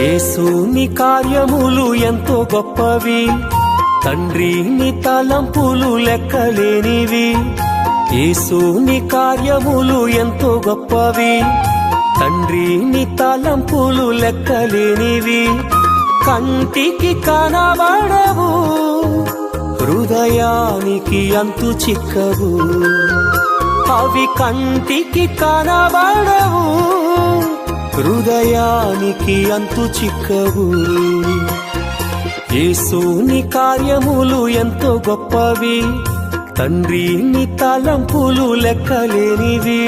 యేసుని కార్యములు ఎంతో గొప్పవి, తండ్రి నీ తలంపులు లెక్కలేనివి. యేసుని కార్యములు ఎంతో గొప్పవి, తండ్రి నీ తలంపులు లెక్కలేనివి. కంటికి కనబడవు, హృదయానికి అంతు చిక్కవు. అవి కంటికి కనబడవు, హృదయానికి అంతు చిక్కవు. యేసుని కార్యములు ఎంతో గొప్పవి, తండ్రి నీ తలంపులు లెక్కలేనివి.